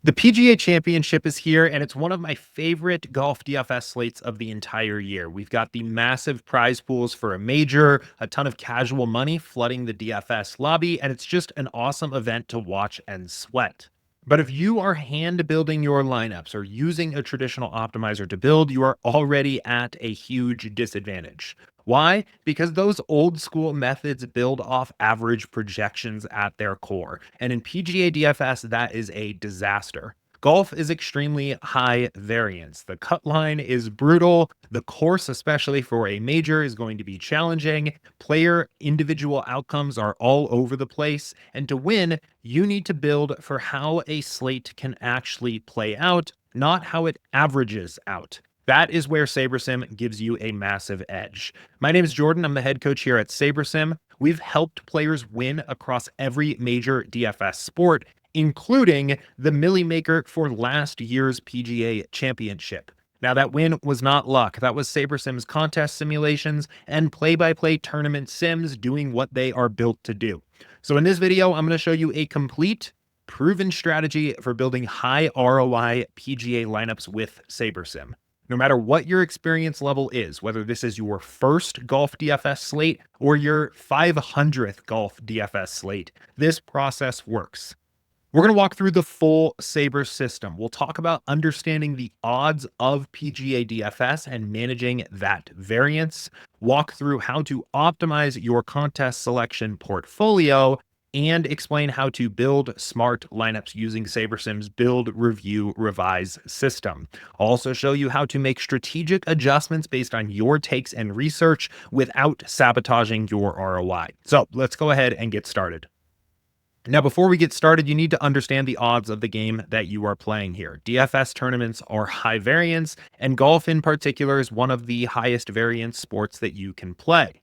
The PGA Championship is here, and it's one of my favorite golf DFS slates of the entire year. We've got the massive prize pools for a major, a ton of casual money flooding the DFS lobby, and it's just an awesome event to watch and sweat. But if you are hand building your lineups or using a traditional optimizer to build, you are already at a huge disadvantage. Why? Because those old school methods build off average projections at their core. And in PGA DFS, that is a disaster. Golf is extremely high variance. The cut line is brutal. The course, especially for a major, is going to be challenging. Player individual outcomes are all over the place. And to win, you need to build for how a slate can actually play out, not how it averages out. That is where SaberSim gives you a massive edge. My name is Jordan. I'm the head coach here at SaberSim. We've helped players win across every major DFS sport, including the Millie Maker for last year's PGA Championship. Now, that win was not luck. That was SaberSim's contest simulations and play-by-play tournament sims doing what they are built to do. So in this video, I'm going to show you a complete, proven strategy for building high ROI PGA lineups with SaberSim. No matter what your experience level is, whether this is your first golf DFS slate or your 500th golf DFS slate, this process works. We're going to walk through the full Saber system. We'll talk about understanding the odds of PGA DFS and managing that variance, walk through how to optimize your contest selection portfolio, and explain how to build smart lineups using SaberSim's build, review, revise system. I'll also show you how to make strategic adjustments based on your takes and research without sabotaging your ROI. So let's go ahead and get started. Now, before we get started, you need to understand the odds of the game that you are playing here. DFS tournaments are high variance, and golf in particular is one of the highest variance sports that you can play.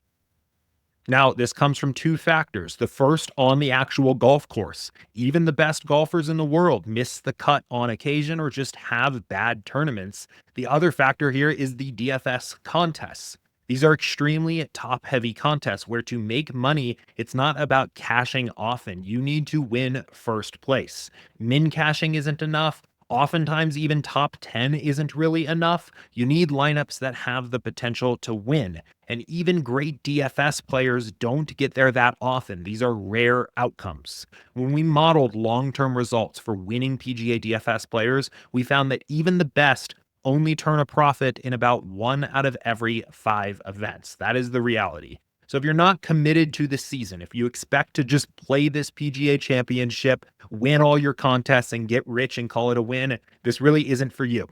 Now, this comes from two factors. The first, on the actual golf course. Even the best golfers in the world miss the cut on occasion or just have bad tournaments. The other factor here is the DFS contests. These are extremely top-heavy contests where to make money, it's not about cashing often. You need to win first place. Min cashing isn't enough. Oftentimes, even top 10 isn't really enough. You need lineups that have the potential to win. And even great DFS players don't get there that often. These are rare outcomes. When we modeled long-term results for winning PGA DFS players, we found that even the best only turn a profit in about 1 out of every 5 events. That is the reality. So if you're not committed to the season, if you expect to just play this PGA Championship, win all your contests and get rich and call it a win, this really isn't for you.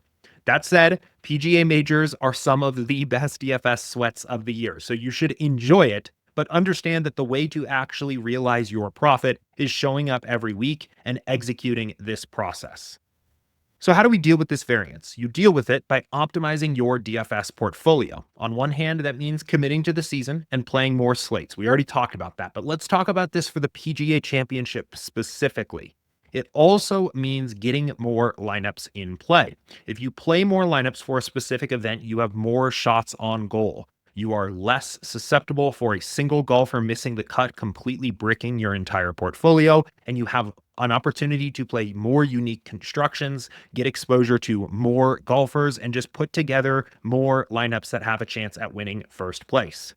That said, PGA majors are some of the best DFS sweats of the year, so you should enjoy it, but understand that the way to actually realize your profit is showing up every week and executing this process. So how do we deal with this variance? You deal with it by optimizing your DFS portfolio. On one hand, that means committing to the season and playing more slates. We already talked about that, but let's talk about this for the PGA Championship specifically. It also means getting more lineups in play. If you play more lineups for a specific event, you have more shots on goal. You are less susceptible for a single golfer missing the cut, completely bricking your entire portfolio, and you have an opportunity to play more unique constructions, get exposure to more golfers, and just put together more lineups that have a chance at winning first place.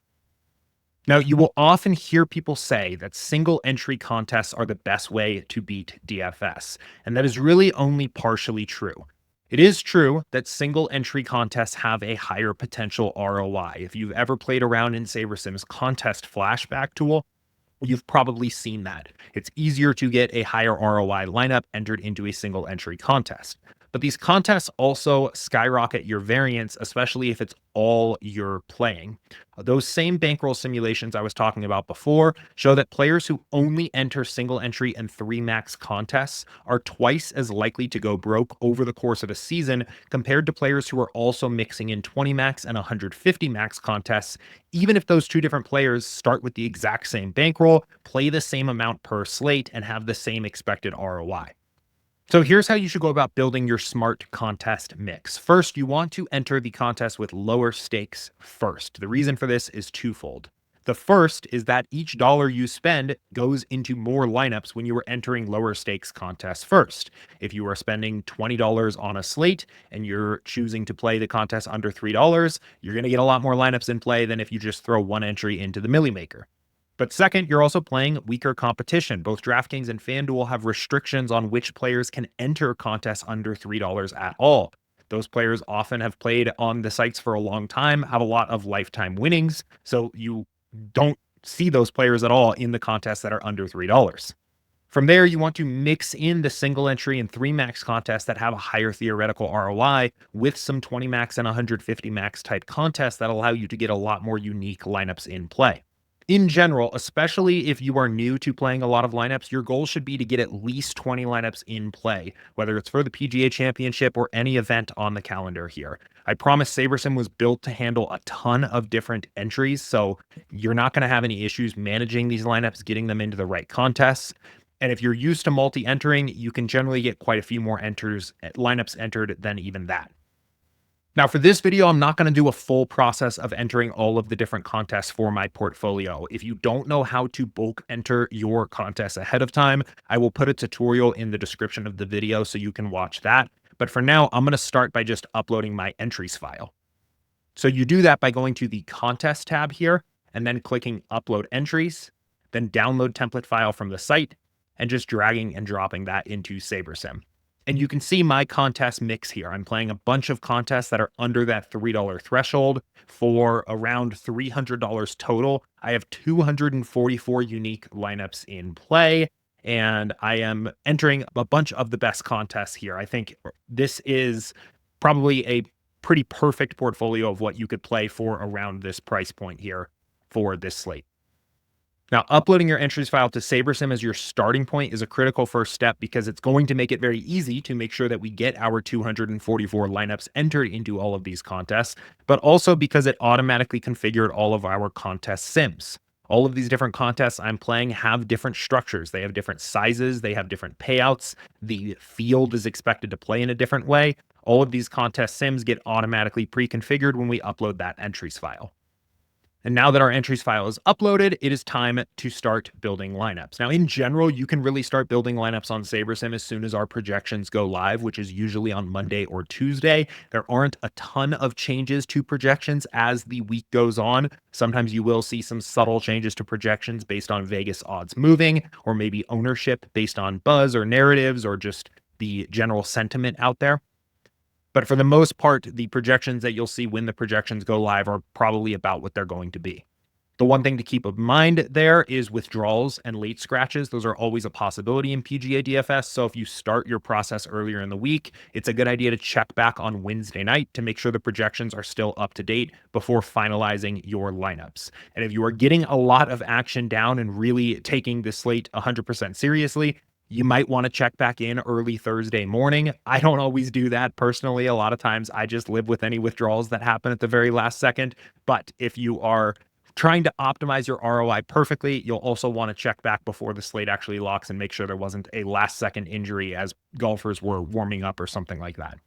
Now, you will often hear people say that single entry contests are the best way to beat DFS, and that is really only partially true. It is true that single entry contests have a higher potential ROI. If you've ever played around in SaberSim's contest flashback tool, you've probably seen that. It's easier to get a higher ROI lineup entered into a single entry contest. But these contests also skyrocket your variance, especially if it's all you're playing. Those same bankroll simulations I was talking about before show that players who only enter single entry and 3 max contests are twice as likely to go broke over the course of a season compared to players who are also mixing in 20 max and 150 max contests, even if those two different players start with the exact same bankroll, play the same amount per slate, and have the same expected ROI. So here's how you should go about building your smart contest mix. First, you want to enter the contest with lower stakes first. The reason for this is twofold. The first is that each dollar you spend goes into more lineups when you are entering lower stakes contests first. If you are spending $20 on a slate and you're choosing to play the contest under $3, you're going to get a lot more lineups in play than if you just throw one entry into the Millie Maker. But second, you're also playing weaker competition. Both DraftKings and FanDuel have restrictions on which players can enter contests under $3 at all. Those players often have played on the sites for a long time, have a lot of lifetime winnings, so you don't see those players at all in the contests that are under $3. From there, you want to mix in the single entry and 3 max contests that have a higher theoretical ROI with some 20 max and 150 max type contests that allow you to get a lot more unique lineups in play. In general, especially if you are new to playing a lot of lineups, your goal should be to get at least 20 lineups in play, whether it's for the PGA Championship or any event on the calendar here. I promise SaberSim was built to handle a ton of different entries, so you're not going to have any issues managing these lineups, getting them into the right contests. And if you're used to multi-entering, you can generally get quite a few more lineups entered than even that. Now for this video, I'm not going to do a full process of entering all of the different contests for my portfolio. If you don't know how to bulk enter your contests ahead of time, I will put a tutorial in the description of the video so you can watch that. But for now, I'm going to start by just uploading my entries file. So you do that by going to the contest tab here and then clicking upload entries, then download template file from the site and just dragging and dropping that into SaberSim. And you can see my contest mix here. I'm playing a bunch of contests that are under that $3 threshold for around $300 total. I have 244 unique lineups in play, and I am entering a bunch of the best contests here. I think this is probably a pretty perfect portfolio of what you could play for around this price point here for this slate. Now, uploading your entries file to SaberSim as your starting point is a critical first step because it's going to make it very easy to make sure that we get our 244 lineups entered into all of these contests, but also because it automatically configured all of our contest sims. All of these different contests I'm playing have different structures. They have different sizes. They have different payouts. The field is expected to play in a different way. All of these contest sims get automatically pre-configured when we upload that entries file. And now that our entries file is uploaded, it is time to start building lineups. Now, in general, you can really start building lineups on SaberSim as soon as our projections go live, which is usually on Monday or Tuesday. There aren't a ton of changes to projections as the week goes on. Sometimes you will see some subtle changes to projections based on Vegas odds moving, or maybe ownership based on buzz or narratives or just the general sentiment out there. But for the most part, the projections that you'll see when the projections go live are probably about what they're going to be. The one thing to keep in mind there is withdrawals and late scratches. Those are always a possibility in PGA DFS. So if you start your process earlier in the week, it's a good idea to check back on Wednesday night to make sure the projections are still up to date before finalizing your lineups. And if you are getting a lot of action down and really taking the slate 100% seriously, you might want to check back in early Thursday morning. I don't always do that personally. A lot of times I just live with any withdrawals that happen at the very last second. But if you are trying to optimize your ROI perfectly, you'll also want to check back before the slate actually locks and make sure there wasn't a last second injury as golfers were warming up or something like that.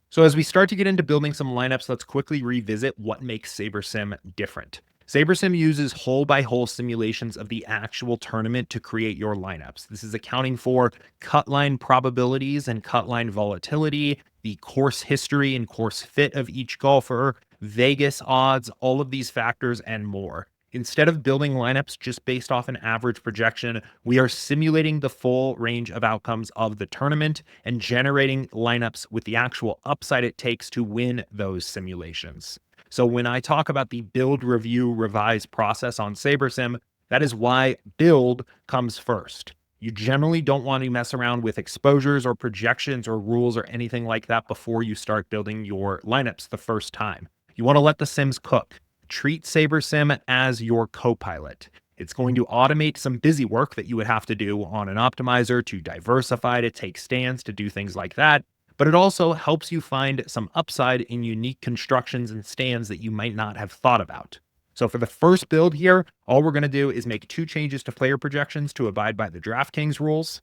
So as we start to get into building some lineups, let's quickly revisit what makes SaberSim different. SaberSim uses hole-by-hole simulations of the actual tournament to create your lineups. This is accounting for cut line probabilities and cut line volatility, the course history and course fit of each golfer, Vegas odds, all of these factors and more. Instead of building lineups just based off an average projection, we are simulating the full range of outcomes of the tournament and generating lineups with the actual upside it takes to win those simulations. So when I talk about the build, review, revise process on SaberSim, that is why build comes first. You generally don't want to mess around with exposures or projections or rules or anything like that before you start building your lineups the first time. You want to let the sims cook. Treat SaberSim as your co-pilot. It's going to automate some busy work that you would have to do on an optimizer to diversify, to take stands, to do things like that. But it also helps you find some upside in unique constructions and stands that you might not have thought about. So for the first build here, all we're going to do is make 2 changes to player projections to abide by the DraftKings rules,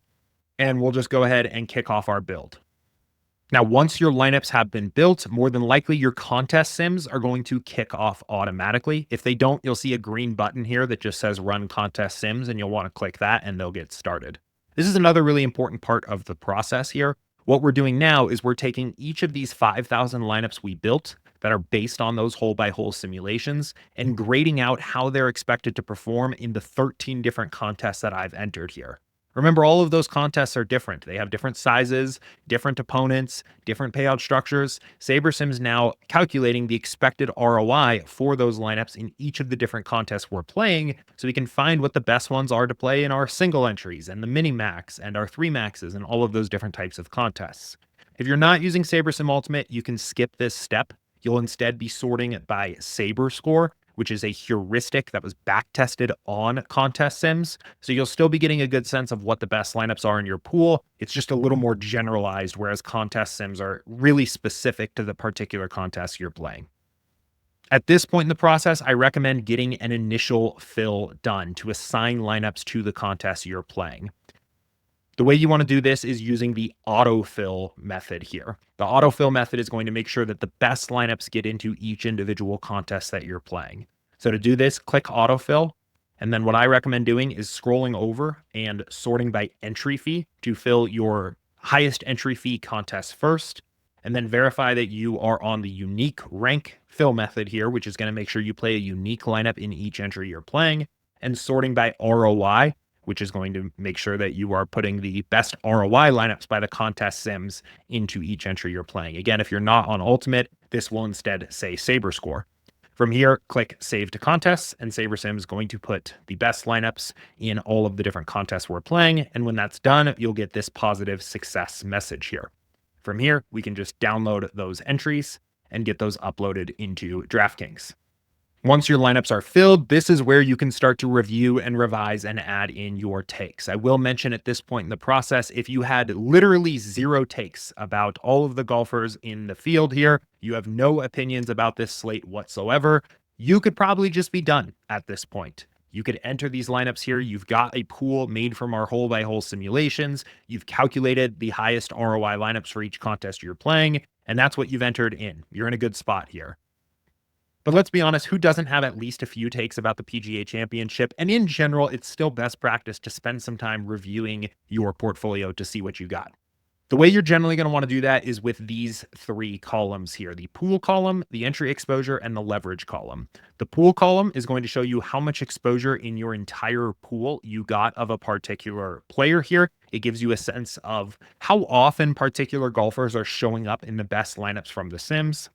and we'll just go ahead and kick off our build. Now, once your lineups have been built, more than likely your contest sims are going to kick off automatically. If they don't, you'll see a green button here that just says run contest sims, and you'll want to click that and they'll get started. This is another really important part of the process here. What we're doing now is we're taking each of these 5,000 lineups we built that are based on those hole by hole simulations and grading out how they're expected to perform in the 13 different contests that I've entered here. Remember, all of those contests are different. They have different sizes, different opponents, different payout structures. SaberSim's now calculating the expected ROI for those lineups in each of the different contests we're playing, so we can find what the best ones are to play in our single entries and the mini max and our 3 maxes and all of those different types of contests. If you're not using SaberSim Ultimate, you can skip this step. You'll instead be sorting it by Saber score, which is a heuristic that was back tested on contest sims. So you'll still be getting a good sense of what the best lineups are in your pool. It's just a little more generalized, whereas contest sims are really specific to the particular contest you're playing. At this point in the process, I recommend getting an initial fill done to assign lineups to the contest you're playing. The way you want to do this is using the autofill method here. The autofill method is going to make sure that the best lineups get into each individual contest that you're playing. So to do this, click autofill. And then what I recommend doing is scrolling over and sorting by entry fee to fill your highest entry fee contest first. And then verify that you are on the unique rank fill method here, which is going to make sure you play a unique lineup in each entry you're playing. And sorting by ROI, which is going to make sure that you are putting the best ROI lineups by the contest sims into each entry you're playing. Again, if you're not on Ultimate, this will instead say Saber score. From here, click Save to Contests, and SaberSim is going to put the best lineups in all of the different contests we're playing. And when that's done, you'll get this positive success message here. From here, we can just download those entries and get those uploaded into DraftKings. Once your lineups are filled, this is where you can start to review and revise and add in your takes. I will mention at this point in the process, if you had literally 0 takes about all of the golfers in the field here, you have no opinions about this slate whatsoever, you could probably just be done at this point. You could enter these lineups here. You've got a pool made from our hole by hole simulations. You've calculated the highest ROI lineups for each contest you're playing, and that's what you've entered in. You're in a good spot here. But let's be honest, who doesn't have at least a few takes about the PGA Championship? And in general, it's still best practice to spend some time reviewing your portfolio to see what you got. The way you're generally going to want to do that is with these 3 columns here: the pool column, the entry exposure, and the leverage column. The pool column is going to show you how much exposure in your entire pool you got of a particular player here. It gives you a sense of how often particular golfers are showing up in the best lineups from the sims.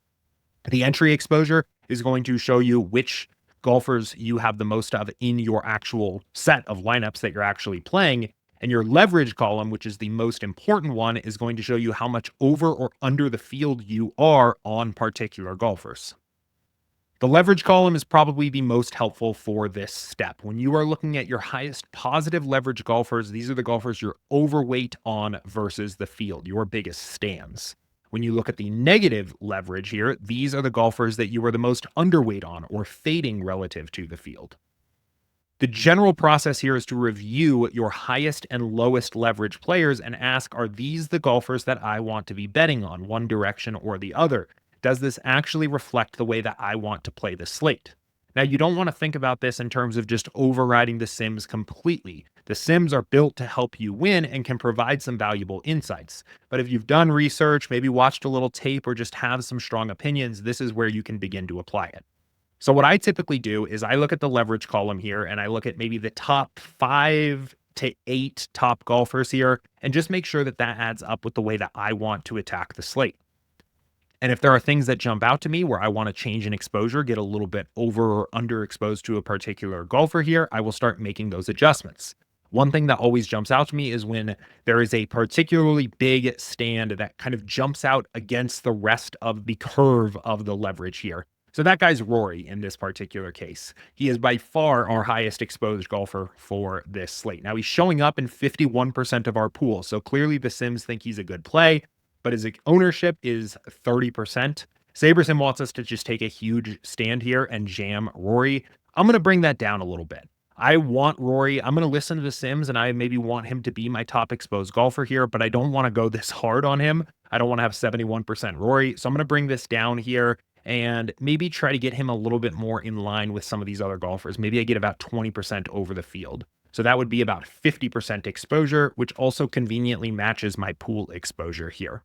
The entry exposure is going to show you which golfers you have the most of in your actual set of lineups that you're actually playing. And your leverage column, which is the most important one, is going to show you how much over or under the field you are on particular golfers. The leverage column is probably the most helpful for this step. When you are looking at your highest positive leverage golfers, these are the golfers you're overweight on versus the field, your biggest stands. When you look at the negative leverage here, these are the golfers that you are the most underweight on or fading relative to the field. The general process here is to review your highest and lowest leverage players and ask, are these the golfers that I want to be betting on, one direction or the other? Does this actually reflect the way that I want to play the slate? Now, you don't want to think about this in terms of just overriding the sims completely. The sims are built to help you win and can provide some valuable insights. But if you've done research, maybe watched a little tape, or just have some strong opinions, this is where you can begin to apply it. So what I typically do is I look at the leverage column here and I look at maybe the top 5 to 8 top golfers here and just make sure that that adds up with the way that I want to attack the slate. And if there are things that jump out to me where I want to change an exposure, get a little bit over or underexposed to a particular golfer here, I will start making those adjustments. One thing that always jumps out to me is when there is a particularly big stand that kind of jumps out against the rest of the curve of the leverage here. So that guy's Rory in this particular case. He is by far our highest exposed golfer for this slate. Now, he's showing up in 51% of our pool. So clearly the sims think he's a good play, but his ownership is 30%. SaberSim wants us to just take a huge stand here and jam Rory. I'm going to bring that down a little bit. I want Rory. I'm going to listen to the sims and I maybe want him to be my top exposed golfer here, but I don't want to go this hard on him. I don't want to have 71% Rory. So I'm going to bring this down here and maybe try to get him a little bit more in line with some of these other golfers. Maybe I get about 20% over the field. So that would be about 50% exposure, which also conveniently matches my pool exposure here.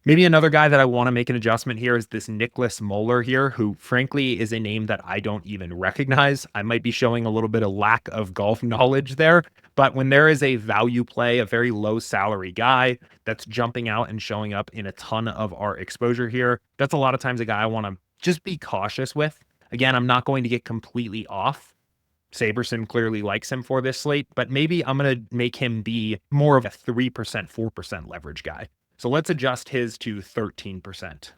Maybe another guy that I want to make an adjustment here is this Nicholas Moeller here, who frankly is a name that I don't even recognize. I might be showing a little bit of lack of golf knowledge there, but when there is a value play, a very low salary guy that's jumping out and showing up in a ton of our exposure here, that's a lot of times a guy I want to just be cautious with. Again, I'm not going to get completely off. SaberSim clearly likes him for this slate, but maybe I'm going to make him be more of a 3%, 4% leverage guy. So let's adjust his to 13%.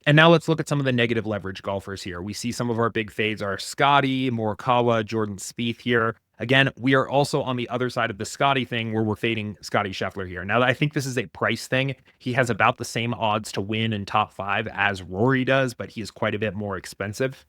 And now let's look at some of the negative leverage golfers here. We see some of our big fades are Scotty, Morikawa, Jordan Spieth here. Again, we are also on the other side of the Scotty thing where we're fading Scotty Scheffler here. Now, I think this is a price thing. He has about the same odds to win in top 5 as Rory does, but he is quite a bit more expensive.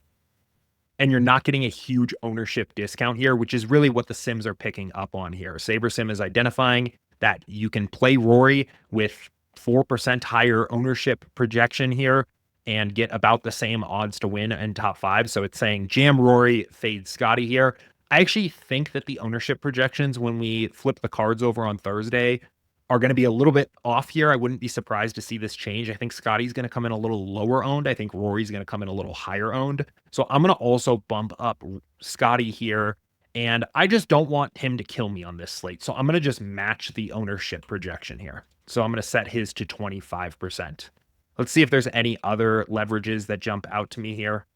And you're not getting a huge ownership discount here, which is really what the Sims are picking up on here. SaberSim is identifying that you can play Rory with 4% higher ownership projection here and get about the same odds to win in top 5. So it's saying jam Rory, fade Scotty here. I actually think that the ownership projections when we flip the cards over on Thursday are going to be a little bit off here. I wouldn't be surprised to see this change. I think Scotty's going to come in a little lower owned. I think Rory's going to come in a little higher owned. So I'm going to also bump up Scotty here. And I just don't want him to kill me on this slate. So I'm going to just match the ownership projection here. So I'm going to set his to 25%. Let's see if there's any other leverages that jump out to me here.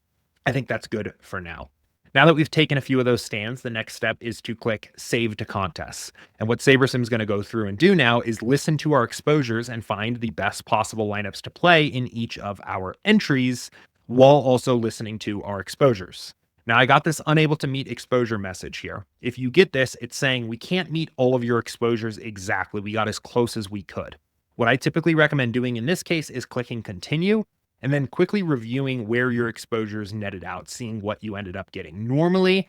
I think that's good for now. Now that we've taken a few of those stands, the next step is to click Save to Contests. And what SaberSim is going to go through and do now is listen to our exposures and find the best possible lineups to play in each of our entries while also listening to our exposures. Now, I got this unable to meet exposure message here. If you get this, it's saying we can't meet all of your exposures exactly. We got as close as we could. What I typically recommend doing in this case is clicking continue and then quickly reviewing where your exposures netted out, seeing what you ended up getting. Normally,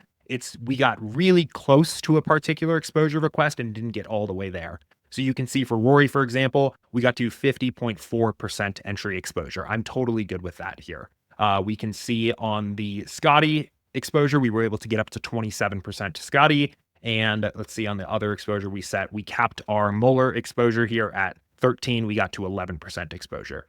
we got really close to a particular exposure request and didn't get all the way there. So you can see for Rory, for example, we got to 50.4% entry exposure. I'm totally good with that here. We can see on the Scotty exposure, we were able to get up to 27% to Scotty. And let's see on the other exposure we capped our Moeller exposure here at 13. We got to 11% exposure.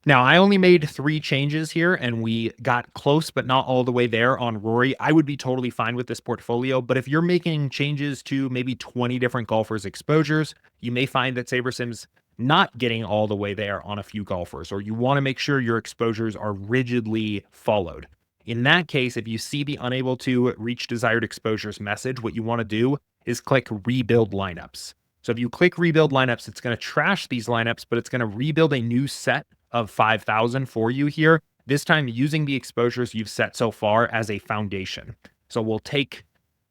Now, I only made 3 changes here and we got close, but not all the way there on Rory. I would be totally fine with this portfolio, but if you're making changes to maybe 20 different golfers' exposures, you may find that SaberSim's not getting all the way there on a few golfers, or you want to make sure your exposures are rigidly followed. In that case, if you see the unable to reach desired exposures message, what you want to do is click Rebuild Lineups. So if you click Rebuild Lineups, it's going to trash these lineups, but it's going to rebuild a new set of 5,000 for you here, this time using the exposures you've set so far as a foundation. So we'll take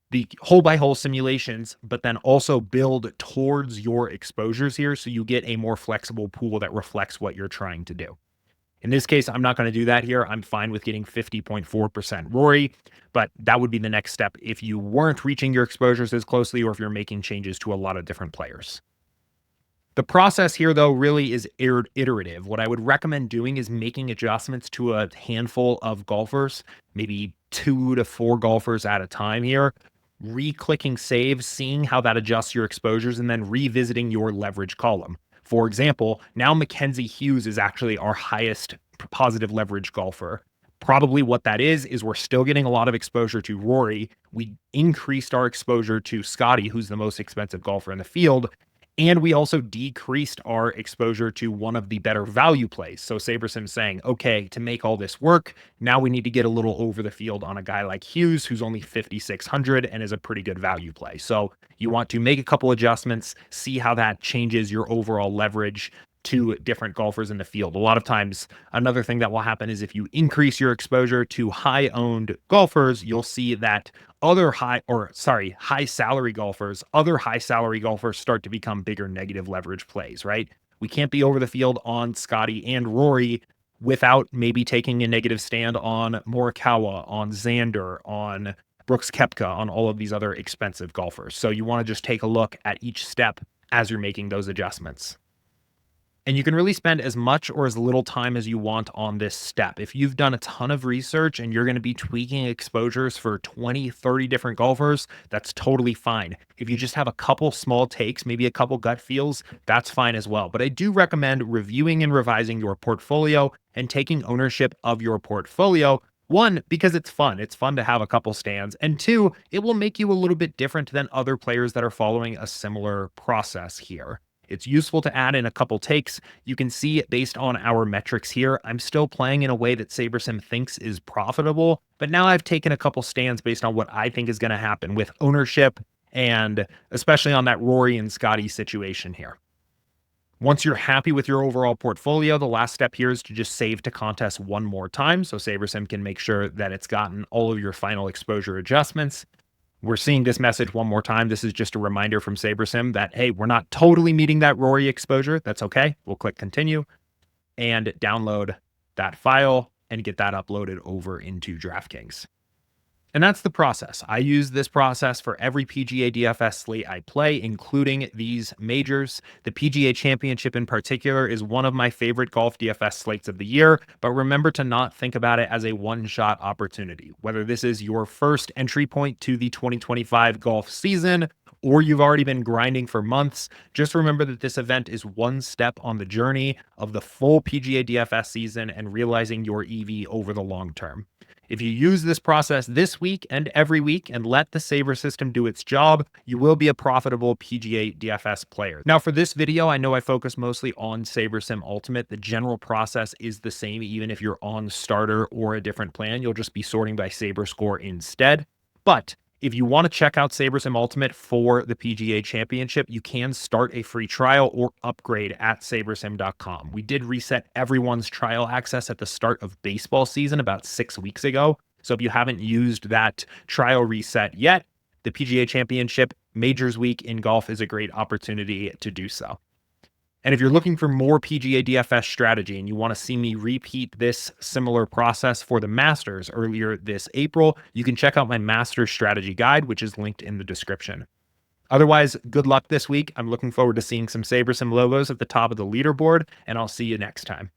the hole-by-hole simulations, but then also build towards your exposures here so you get a more flexible pool that reflects what you're trying to do. In this case, I'm not going to do that here. I'm fine with getting 50.4% Rory, but that would be the next step if you weren't reaching your exposures as closely or if you're making changes to a lot of different players. The process here, though, really is iterative. What I would recommend doing is making adjustments to a handful of golfers, maybe 2 to 4 golfers at a time here, re-clicking save, seeing how that adjusts your exposures, and then revisiting your leverage column. For example, now Mackenzie Hughes is actually our highest positive leverage golfer. Probably what that is we're still getting a lot of exposure to Rory. We increased our exposure to Scotty, who's the most expensive golfer in the field. And we also decreased our exposure to one of the better value plays. So SaberSim saying, okay, to make all this work, now we need to get a little over the field on a guy like Hughes, who's only 5,600 and is a pretty good value play. So you want to make a couple adjustments, see how that changes your overall leverage to different golfers in the field. A lot of times, another thing that will happen is if you increase your exposure to high-owned golfers, you'll see that other high salary golfers start to become bigger negative leverage plays, right? We can't be over the field on Scotty and Rory without maybe taking a negative stand on Morikawa, on Xander, on Brooks Koepka, on all of these other expensive golfers. So you want to just take a look at each step as you're making those adjustments. And you can really spend as much or as little time as you want on this step. If you've done a ton of research and you're going to be tweaking exposures for 20, 30 different golfers, that's totally fine. If you just have a couple small takes, maybe a couple gut feels, that's fine as well. But I do recommend reviewing and revising your portfolio and taking ownership of your portfolio. One, because it's fun. It's fun to have a couple stands. And two, it will make you a little bit different than other players that are following a similar process here. It's useful to add in a couple takes. You can see based on our metrics here, I'm still playing in a way that SaberSim thinks is profitable, but now I've taken a couple stands based on what I think is going to happen with ownership and especially on that Rory and Scotty situation here. Once you're happy with your overall portfolio, the last step here is to just save to contest one more time so SaberSim can make sure that it's gotten all of your final exposure adjustments. We're seeing this message one more time. This is just a reminder from SaberSim that, hey, we're not totally meeting that Rory exposure. That's okay. We'll click continue and download that file and get that uploaded over into DraftKings. And that's the process. I use this process for every PGA DFS slate I play, including these majors. The PGA Championship in particular is one of my favorite golf DFS slates of the year, but remember to not think about it as a one-shot opportunity. Whether this is your first entry point to the 2025 golf season, or you've already been grinding for months, just remember that this event is one step on the journey of the full PGA DFS season and realizing your EV over the long term. If you use this process this week and every week and let the SaberSystem do its job, you will be a profitable PGA DFS player. Now for this video, I know I focus mostly on SaberSim Ultimate. The general process is the same, even if you're on starter or a different plan, you'll just be sorting by Saber score instead. But if you want to check out SaberSim Ultimate for the PGA Championship, you can start a free trial or upgrade at SaberSim.com. We did reset everyone's trial access at the start of baseball season about 6 weeks ago. So if you haven't used that trial reset yet, the PGA Championship Majors Week in golf is a great opportunity to do so. And if you're looking for more PGA DFS strategy and you want to see me repeat this similar process for the Masters earlier this April, you can check out my Masters strategy guide, which is linked in the description. Otherwise, good luck this week. I'm looking forward to seeing some SaberSim logos at the top of the leaderboard, and I'll see you next time.